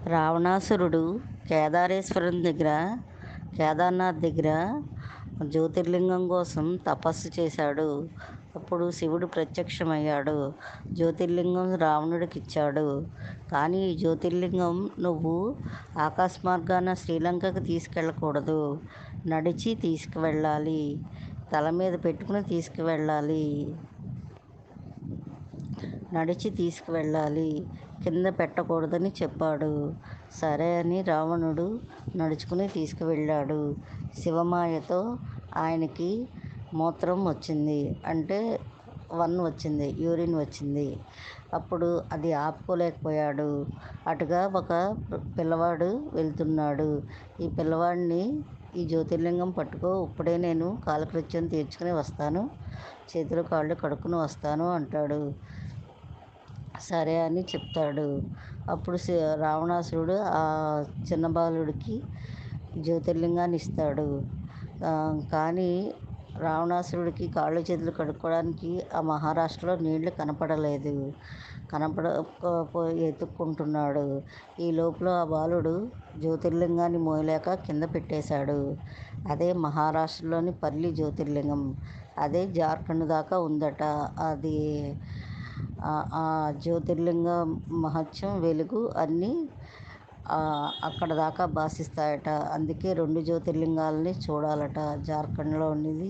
రావణాసురుడు కేదార్నాథ్ దగ్గర జ్యోతిర్లింగం కోసం తపస్సు చేశాడు. అప్పుడు శివుడు ప్రత్యక్షమయ్యాడు. జ్యోతిర్లింగం రావణుడికి ఇచ్చాడు. కానీ ఈ జ్యోతిర్లింగం నువ్వు ఆకాశమార్గాన శ్రీలంకకు తీసుకెళ్ళకూడదు, నడిచి తీసుకువెళ్ళాలి, తల మీద పెట్టుకుని నడిచి తీసుకువెళ్ళాలి, కింద పెట్టకూడదని చెప్పాడు. సరే అని రావణుడు నడుచుకుని తీసుకువెళ్ళాడు. శివమాయతో ఆయనకి మూత్రం వచ్చింది, అంటే యూరిన్ వచ్చింది. అప్పుడు అది ఆపుకోలేకపోయాడు. అటుగా ఒక పిల్లవాడు వెళ్తున్నాడు. ఈ పిల్లవాడిని, ఈ జ్యోతిర్లింగం పట్టుకో, ఇప్పుడే నేను కాలకృత్యం తీర్చుకుని వస్తాను, చేతులు కాళ్ళు కడుక్కుని వస్తాను అంటాడు. సరే అని చెప్తాడు. అప్పుడు రావణాసురుడు ఆ చిన్న బాలుడికి జ్యోతిర్లింగాన్ని ఇస్తాడు. కానీ రావణాసురుడికి కాళ్ళు చేతులు కడుక్కోవడానికి ఆ మహారాష్ట్రలో నీళ్లు కనపడలేదు. ఎత్తుక్కుంటున్నాడు. ఈ లోపల ఆ బాలుడు జ్యోతిర్లింగాన్ని మోయలేక కింద పెట్టేశాడు. అదే మహారాష్ట్రలోని పల్లి జ్యోతిర్లింగం. అదే జార్ఖండ్ దాకా ఉందట. అది ఆ జ్యోతిర్లింగ మహత్యం, వెలుగు అన్నీ అక్కడ దాకా భాషిస్తాయట. అందుకే 2 జ్యోతిర్లింగాలని చూడాలట. జార్ఖండ్లో ఉన్నది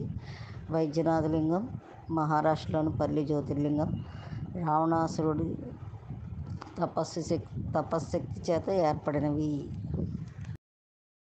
వైద్యనాథ లింగం, మహారాష్ట్రలోని పల్లి జ్యోతిర్లింగం. రావణాసురుడి తపశ్శక్తి చేత ఏర్పడినవి.